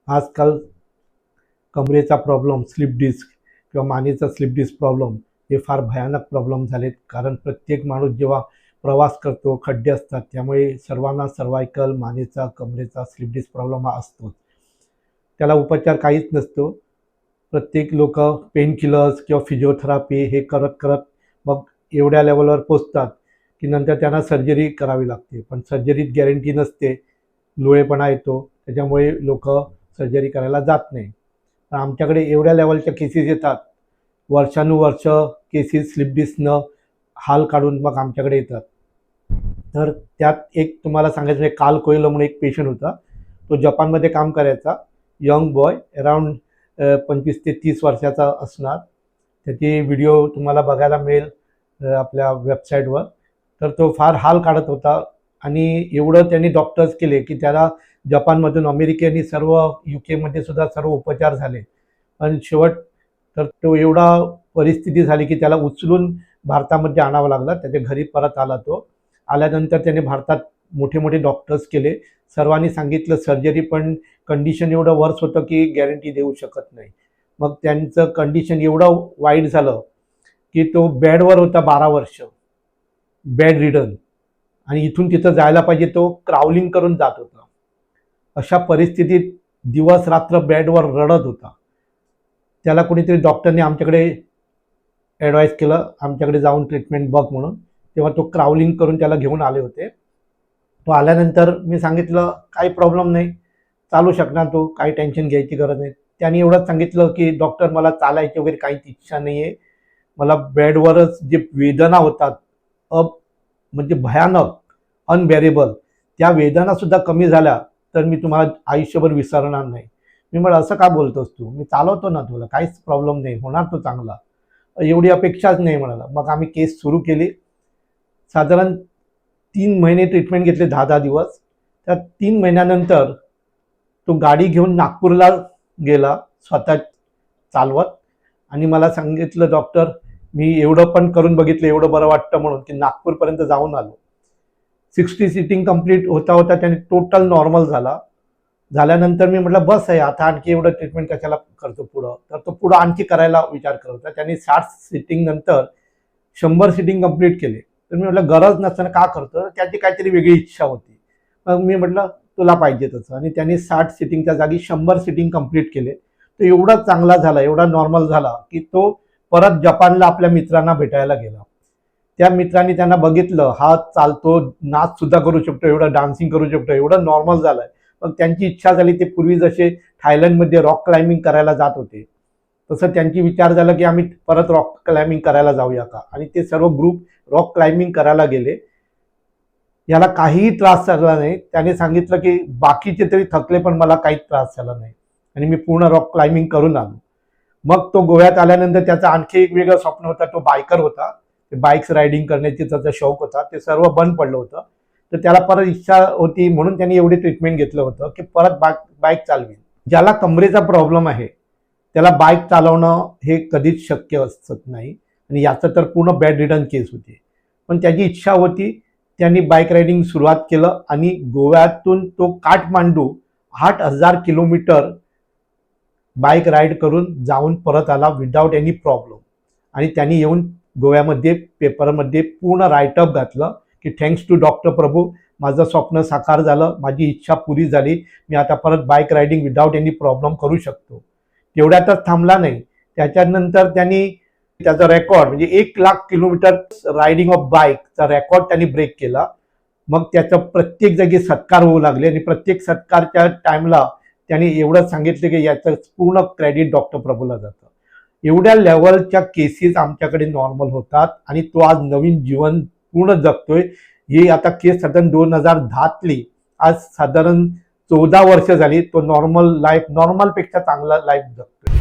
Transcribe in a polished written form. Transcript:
आजकाल कमरेचा problem, slip disk किंवा मानेचा स्लिप डिस्क प्रॉब्लेम हे फार भयानक प्रॉब्लेम झालेत. कारण प्रत्येक माणूस जेव्हा प्रवास करतो, खड्डे असतात, त्यामुळे सर्वांना सर्वायकल, मानेचा, कमरेचा स्लिप डिस्क प्रॉब्लेम हा असतोच. त्याला उपचार काहीच नसतो. प्रत्येक लोक पेन किलर्स किंवा फिजिओथेरपी हे करत करत मग एवढ्या लेवलवर पोचतात की नंतर त्यांना सर्जरी करावी लागते. पण सर्जरीत गॅरंटी नसते, लोळेपणा येतो, त्याच्यामुळे लोक सर्जरी करायला जात नाही. पण आमच्याकडे एवढ्या लेवलच्या केसेस येतात, वर्षानुवर्ष केसेस स्लिप डिस्कनं हाल काढून मग आमच्याकडे येतात. तर त्यात एक तुम्हाला सांगायचं म्हणजे काल कोयलो म्हणून एक पेशंट होता. तो जपानमध्ये काम करायचा, यंग बॉय, अराउंड 25 ते 30 वर्षाचा असणार. त्याची व्हिडिओ तुम्हाला बघायला मिळेल आपल्या वेबसाईटवर. तर तो फार हाल काढत होता आणि एवढं त्यांनी डॉक्टर्स केले की त्याला जपानमधून अमेरिकेने सर्व UK सुद्धा सर्व उपचार झाले. पण शेवट तर तो एवढा परिस्थिती झाली की त्याला उचलून भारतामध्ये आणावं लागलं. त्याच्या घरी परत आला. तो आल्यानंतर त्याने भारतात मोठे मोठे डॉक्टर्स केले. सर्वांनी सांगितलं सर्जरी, पण कंडिशन एवढं वर्स होतं की गॅरंटी देऊ शकत नाही. मग त्यांचं कंडिशन एवढं वाईट झालं की तो बेडवर होता 12 वर्ष, बेड रिडन, आणि इथून तिथं जायला पाहिजे तो क्राउलिंग करून जात होता. अशा परिस्थितीत दिवस रात्र बेडवर रडत होता. त्याला कोणीतरी डॉक्टरने आमच्याकडे ॲडवाईस केलं, आमच्याकडे जाऊन ट्रीटमेंट बघ म्हणून. तेव्हा तो क्राउलिंग करून त्याला घेऊन आले होते. तो आल्यानंतर मी सांगितलं काही प्रॉब्लेम नाही, चालू शकणार, तो काही टेन्शन घ्यायची गरज नाही. त्यांनी एवढंच सांगितलं की डॉक्टर मला चालायची वगैरे काहीच इच्छा नाही आहे, मला बेडवरच जे वेदना होतात म्हणजे भयानक, अनबेरेबल, त्या वेदनासुद्धा कमी झाल्या तर मी तुम्हाला आयुष्यभर विसरणार नाही. मी म्हटलं असं का बोलतोस तू, मी चालवतो ना तुला, काहीच प्रॉब्लेम नाही, होणार तो चांगला, एवढी अपेक्षाच नाही म्हणाला. मग आम्ही केस सुरू केली. साधारण 3 महिने ट्रीटमेंट घेतले, 10-10 दिवस. त्या 3 महिन्यानंतर तो गाडी घेऊन नागपूरला गेला स्वतः चालवत, आणि मला सांगितलं डॉक्टर मी एवढं पण करून बघितलं, एवढं बरं वाटतं म्हणून, की नागपूरपर्यंत जाऊन आलो. 60 सिटिंग कंप्लीट होता होता त्याने टोटल नॉर्मल झाला. झाल्यानंतर मी म्हटलं बस आहे आता, आणखी एवढं ट्रीटमेंट कशाला करतो पुढं. तर तो पुढं आणखी करायला विचार करत होता. त्याने 60 सिटिंग नंतर 100 सिटिंग कंप्लीट केले. तर मी म्हटलं गरज नसताना का करतो, त्याची काहीतरी वेगळी इच्छा होती. मग मी म्हटलं तुला पाहिजे तसं, आणि त्यांनी 60 सिटिंगच्या जागी 100 सिटिंग कंप्लीट केले. तो एवढा चांगला झाला, एवढा नॉर्मल झाला की तो परत जपानला आपल्या मित्रांना भेटायला गेला. त्या मित्रांनी त्यांना बघितलं, हा चालतो, नाच सुद्धा करू शकतो, एवढं डान्सिंग करू शकतो, एवढं नॉर्मल झालंय. मग त्यांची इच्छा झाली, ते पूर्वी जसे थायलंडमध्ये रॉक क्लाइम्बिंग करायला जात होते तसं त्यांची विचार झाला की आम्ही परत रॉक क्लाइम्बिंग करायला जाऊया का, आणि ते सर्व ग्रुप रॉक क्लाइम्बिंग करायला गेले. याला काहीही त्रास झाला नाही. त्याने सांगितलं की बाकीचे तरी थकले पण मला काहीच त्रास झाला नाही, आणि मी पूर्ण रॉक क्लाइम्बिंग करून आलो. मग तो गोव्यात आल्यानंतर त्याचा आणखी एक वेगळं स्वप्न होता, तो बायकर होता. बाईक्स रायडिंग करण्याची त्याचा शौक होता, ते सर्व बंद पडलं होतं. तर त्याला परत इच्छा होती म्हणून त्यांनी एवढी ट्रीटमेंट घेतलं होतं की परत बाईक चालवी. ज्याला कमरेचा प्रॉब्लेम आहे त्याला बाईक चालवणं हे कधीच शक्य असत नाही, आणि याचं तर पूर्ण बेड रिडन केस होती. पण त्याची इच्छा होती, त्यांनी बाईक रायडिंग सुरुवात केलं, आणि गोव्यातून तो काठमांडू 8,000 किलोमीटर बाईक राईड करून जाऊन परत आला विदाऊट एनी प्रॉब्लेम. आणि त्यांनी येऊन गोव्यामध्ये पेपरमध्ये पूर्ण राईटअप घातलं की थँक्स टू डॉक्टर प्रभू, माझं स्वप्न साकार झालं, माझी इच्छा पुरी झाली, मी आता परत bike riding without any problem करू शकतो. तेवढ्यातच थांबला नाही. त्याच्यानंतर त्यांनी त्याचा रेकॉर्ड म्हणजे 1,00,000 किलोमीटर रायडिंग ऑफ बाईकचा रेकॉर्ड त्यांनी ब्रेक केला. मग त्याचा प्रत्येक जागी सत्कार होऊ लागले, आणि प्रत्येक सत्कारच्या टाइमला त्यांनी एवढंच सांगितलं की याचं पूर्ण क्रेडिट डॉक्टर प्रभूला जातं. एवढ्या लेवलच्या केसेस आमच्याकडे नॉर्मल होतात, आणि तो आज नवीन जीवन पूर्ण जगतोय. ही आता केस साधारण 2010तली, आज साधारण 14 वर्ष झाली. तो नॉर्मल पेक्षा चांगला लाईफ जगतोय.